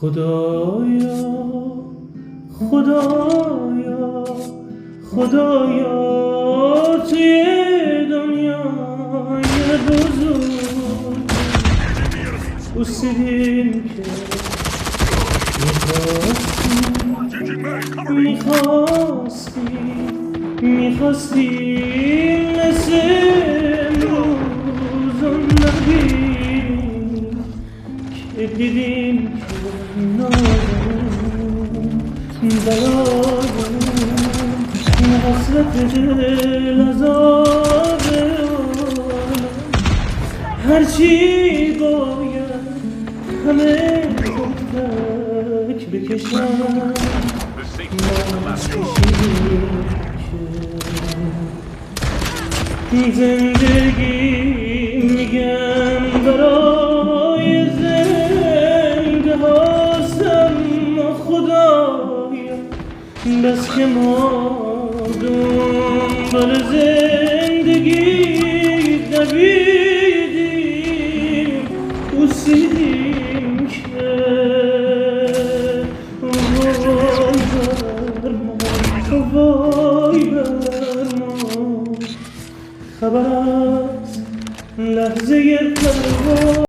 خدایا خدایا خدایا توی دنیای بزرگ پرسیدیم که میخواستی مثل امروز نبید که دیدیم که نازم بلایم حسرت دل عذاب هرچی باید همه تک بکشم زندگی میگم برای زنده هستم خدایا بس که ما دنبال زندگی دویدیم پرسیدیم که وای بر ما خبر از لحظه پرواز